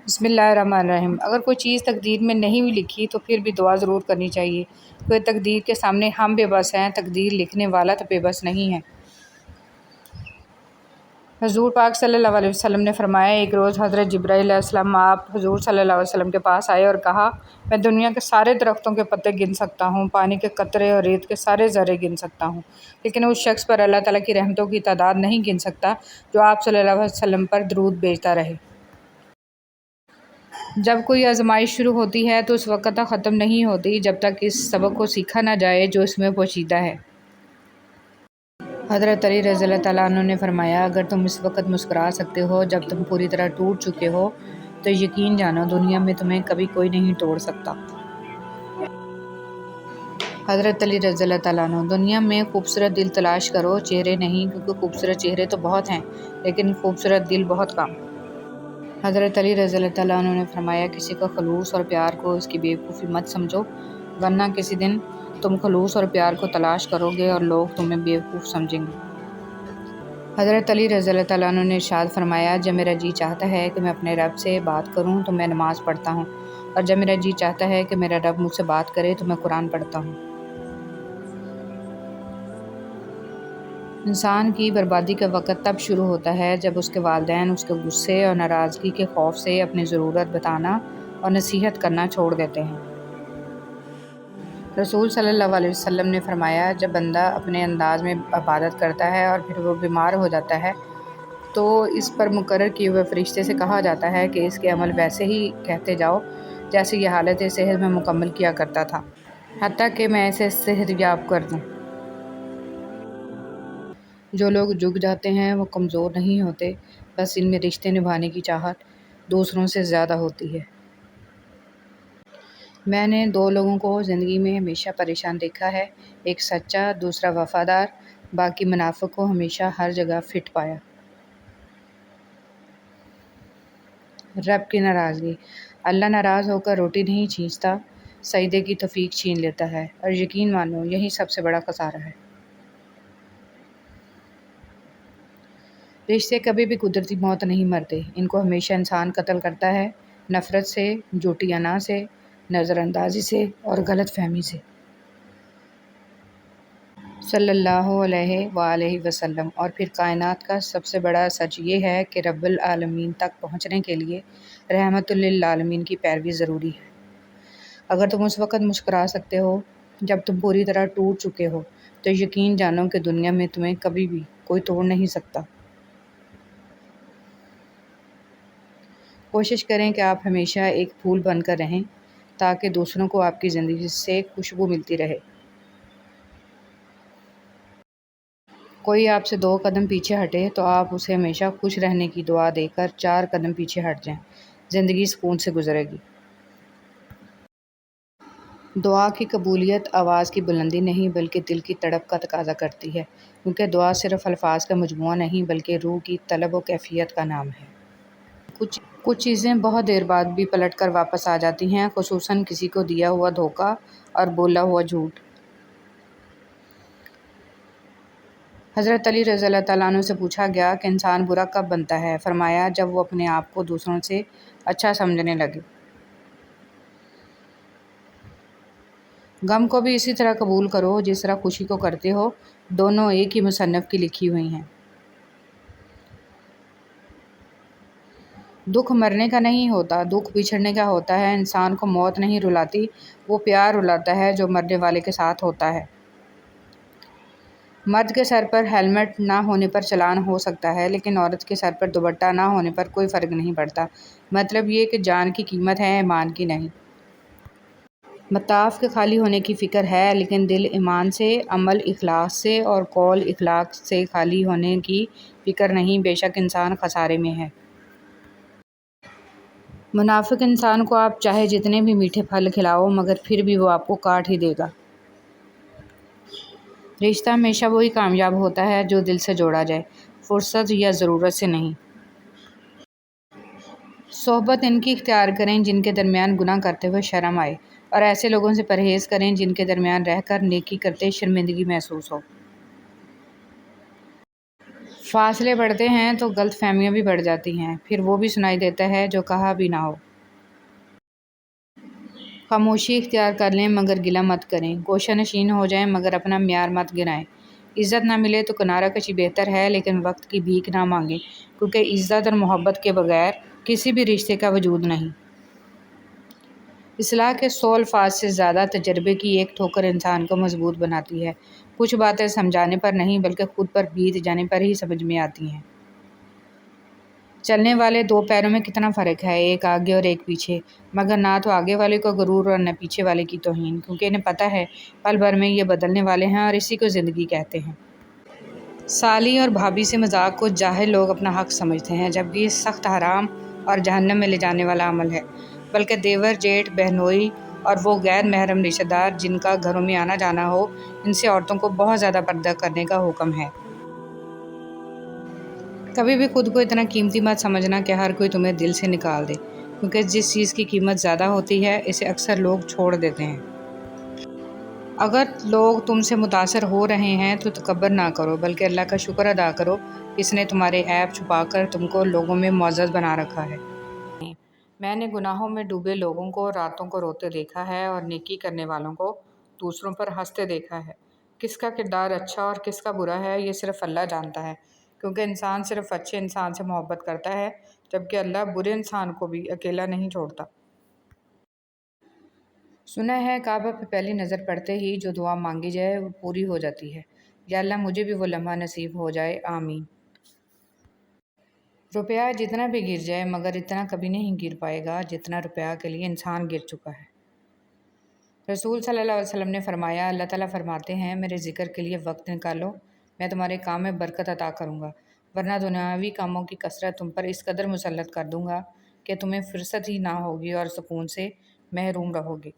بسم اللہ الرحمن الرحیم۔ اگر کوئی چیز تقدیر میں نہیں بھی لکھی تو پھر بھی دعا ضرور کرنی چاہیے، کیونکہ تقدیر کے سامنے ہم بے بس ہیں، تقدیر لکھنے والا تو بے بس نہیں ہے۔ حضور پاک صلی اللہ علیہ وسلم نے فرمایا، ایک روز حضرت جبرائیل علیہ السلام آپ حضور صلی اللہ علیہ وسلم کے پاس آئے اور کہا، میں دنیا کے سارے درختوں کے پتے گن سکتا ہوں، پانی کے قطرے اور ریت کے سارے ذرے گن سکتا ہوں، لیکن اس شخص پر اللہ تعالیٰ کی رحمتوں کی تعداد نہیں گن سکتا جو آپ صلی اللہ علیہ وسلم پر درود بھیجتا رہے۔ جب کوئی آزمائش شروع ہوتی ہے تو اس وقت تک ختم نہیں ہوتی جب تک اس سبق کو سیکھا نہ جائے جو اس میں پوشیدہ ہے۔ حضرت علی رضی اللہ تعالیٰ عنہ نے فرمایا، اگر تم اس وقت مسکرا سکتے ہو جب تم پوری طرح ٹوٹ چکے ہو تو یقین جانو دنیا میں تمہیں کبھی کوئی نہیں توڑ سکتا۔ حضرت علی رضی اللہ تعالیٰ عنہ، دنیا میں خوبصورت دل تلاش کرو، چہرے نہیں، کیونکہ خوبصورت چہرے تو بہت ہیں لیکن خوبصورت دل بہت کم۔ حضرت علی رضی اللہ تعالیٰ عنہ نے فرمایا، کسی کا خلوص اور پیار کو اس کی بیوقوفی مت سمجھو، ورنہ کسی دن تم خلوص اور پیار کو تلاش کرو گے اور لوگ تمہیں بیوقوف سمجھیں گے۔ حضرت علی رضی اللہ تعالیٰ عنہ نے ارشاد فرمایا، جب میرا جی چاہتا ہے کہ میں اپنے رب سے بات کروں تو میں نماز پڑھتا ہوں، اور جب میرا جی چاہتا ہے کہ میرا رب مجھ سے بات کرے تو میں قرآن پڑھتا ہوں۔ انسان کی بربادی کا وقت تب شروع ہوتا ہے جب اس کے والدین اس کے غصے اور ناراضگی کے خوف سے اپنی ضرورت بتانا اور نصیحت کرنا چھوڑ دیتے ہیں۔ رسول صلی اللہ علیہ وسلم نے فرمایا، جب بندہ اپنے انداز میں عبادت کرتا ہے اور پھر وہ بیمار ہو جاتا ہے تو اس پر مقرر کیے ہوئے فرشتے سے کہا جاتا ہے کہ اس کے عمل ویسے ہی کہتے جاؤ جیسے یہ حالت صحت میں مکمل کیا کرتا تھا، حتیٰ کہ میں اسے صحت یاب کر دوں۔ جو لوگ جھک جاتے ہیں وہ کمزور نہیں ہوتے، بس ان میں رشتے نبھانے کی چاہت دوسروں سے زیادہ ہوتی ہے۔ میں نے دو لوگوں کو زندگی میں ہمیشہ پریشان دیکھا ہے، ایک سچا، دوسرا وفادار، باقی منافق کو ہمیشہ ہر جگہ فٹ پایا۔ رب کی ناراضگی۔ اللہ ناراض ہو کر روٹی نہیں چھینتا، سجدے کی توفیق چھین لیتا ہے، اور یقین مانو یہی سب سے بڑا خسارہ ہے۔ رشتے کبھی بھی قدرتی موت نہیں مرتے، ان کو ہمیشہ انسان قتل کرتا ہے، نفرت سے، جھوٹی انا سے، نظر اندازی سے اور غلط فہمی سے۔ صلی اللہ علیہ وآلہ وسلم۔ اور پھر کائنات کا سب سے بڑا سچ یہ ہے کہ رب العالمین تک پہنچنے کے لیے رحمت للعالمین کی پیروی ضروری ہے۔ اگر تم اس وقت مسکرا سکتے ہو جب تم پوری طرح ٹوٹ چکے ہو تو یقین جانو کہ دنیا میں تمہیں کبھی بھی کوئی توڑ نہیں سکتا۔ کوشش کریں کہ آپ ہمیشہ ایک پھول بن کر رہیں تاکہ دوسروں کو آپ کی زندگی سے خوشبو ملتی رہے۔ کوئی آپ سے 2 قدم پیچھے ہٹے تو آپ اسے ہمیشہ خوش رہنے کی دعا دے کر 4 قدم پیچھے ہٹ جائیں، زندگی سکون سے گزرے گی۔ دعا کی قبولیت آواز کی بلندی نہیں بلکہ دل کی تڑپ کا تقاضا کرتی ہے، کیونکہ دعا صرف الفاظ کا مجموعہ نہیں بلکہ روح کی طلب و کیفیت کا نام ہے۔ کچھ چیزیں بہت دیر بعد بھی پلٹ کر واپس آ جاتی ہیں، خصوصاً کسی کو دیا ہوا دھوکہ اور بولا ہوا جھوٹ۔ حضرت علی رضی اللہ تعالیٰ عنہ سے پوچھا گیا کہ انسان برا کب بنتا ہے؟ فرمایا، جب وہ اپنے آپ کو دوسروں سے اچھا سمجھنے لگے۔ غم کو بھی اسی طرح قبول کرو جس طرح خوشی کو کرتے ہو، دونوں ایک ہی مصنف کی لکھی ہوئی ہیں۔ دکھ مرنے کا نہیں ہوتا، دکھ بچھڑنے کا ہوتا ہے۔ انسان کو موت نہیں رلاتی، وہ پیار رلاتا ہے جو مرنے والے کے ساتھ ہوتا ہے۔ مرد کے سر پر ہیلمٹ نہ ہونے پر چلان ہو سکتا ہے، لیکن عورت کے سر پر دوپٹہ نہ ہونے پر کوئی فرق نہیں پڑتا۔ مطلب یہ کہ جان کی قیمت ہے، ایمان کی نہیں۔ مطاف کے خالی ہونے کی فکر ہے، لیکن دل ایمان سے، عمل اخلاص سے اور قول اخلاق سے خالی ہونے کی فکر نہیں، بے شک انسان خسارے میں ہے۔ منافق انسان کو آپ چاہے جتنے بھی میٹھے پھل کھلاؤ مگر پھر بھی وہ آپ کو کاٹ ہی دے گا۔ رشتہ ہمیشہ وہی کامیاب ہوتا ہے جو دل سے جوڑا جائے، فرصت یا ضرورت سے نہیں۔ صحبت ان کی اختیار کریں جن کے درمیان گناہ کرتے ہوئے شرم آئے، اور ایسے لوگوں سے پرہیز کریں جن کے درمیان رہ کر نیکی کرتے شرمندگی محسوس ہو۔ فاصلے بڑھتے ہیں تو غلط فہمیاں بھی بڑھ جاتی ہیں، پھر وہ بھی سنائی دیتا ہے جو کہا بھی نہ ہو۔ خاموشی اختیار کر لیں مگر گلہ مت کریں، گوشہ نشین ہو جائیں مگر اپنا معیار مت گرائیں۔ عزت نہ ملے تو کنارہ کشی بہتر ہے، لیکن وقت کی بھیک نہ مانگیں، کیونکہ عزت اور محبت کے بغیر کسی بھی رشتے کا وجود نہیں۔ اصلاح کے 100 الفاظ سے زیادہ تجربے کی ایک ٹھوکر انسان کو مضبوط بناتی ہے۔ کچھ باتیں سمجھانے پر نہیں بلکہ خود پر بیت جانے پر ہی سمجھ میں آتی ہیں۔ چلنے والے دو پیروں میں کتنا فرق ہے، ایک آگے اور ایک پیچھے، مگر نہ تو آگے والے کو غرور اور نہ پیچھے والے کی توہین، کیونکہ انہیں پتہ ہے پل بھر میں یہ بدلنے والے ہیں اور اسی کو زندگی کہتے ہیں۔ سالی اور بھابھی سے مذاق کو جاہل لوگ اپنا حق سمجھتے ہیں، جبکہ یہ سخت حرام اور جہنم میں لے جانے والا عمل ہے۔ بلکہ دیور، جیٹھ، بہنوئی اور وہ غیر محرم رشتہ دار جن کا گھروں میں آنا جانا ہو، ان سے عورتوں کو بہت زیادہ پردہ کرنے کا حکم ہے۔ کبھی بھی خود کو اتنا قیمتی مت سمجھنا کہ ہر کوئی تمہیں دل سے نکال دے، کیونکہ جس چیز کی قیمت زیادہ ہوتی ہے اسے اکثر لوگ چھوڑ دیتے ہیں۔ اگر لوگ تم سے متاثر ہو رہے ہیں تو تکبر نہ کرو، بلکہ اللہ کا شکر ادا کرو کہ اس نے تمہارے عیب چھپا کر تم کو لوگوں میں معزز بنا رکھا ہے۔ میں نے گناہوں میں ڈوبے لوگوں کو راتوں کو روتے دیکھا ہے اور نیکی کرنے والوں کو دوسروں پر ہنستے دیکھا ہے۔ کس کا کردار اچھا اور کس کا برا ہے یہ صرف اللہ جانتا ہے، کیونکہ انسان صرف اچھے انسان سے محبت کرتا ہے، جبکہ اللہ برے انسان کو بھی اکیلا نہیں چھوڑتا۔ سنا ہے کعبہ پہ پہلی نظر پڑتے ہی جو دعا مانگی جائے وہ پوری ہو جاتی ہے۔ یا اللہ مجھے بھی وہ لمحہ نصیب ہو جائے، آمین۔ روپیہ جتنا بھی گر جائے مگر اتنا کبھی نہیں گر پائے گا جتنا روپیہ کے لیے انسان گر چکا ہے۔ رسول صلی اللہ علیہ وسلم نے فرمایا، اللہ تعالیٰ فرماتے ہیں میرے ذکر کے لیے وقت نکالو، میں تمہارے کام میں برکت عطا کروں گا، ورنہ دنیاوی کاموں کی کثرت تم پر اس قدر مسلط کر دوں گا کہ تمہیں فرصت ہی نہ ہوگی اور سکون سے محروم رہو گے۔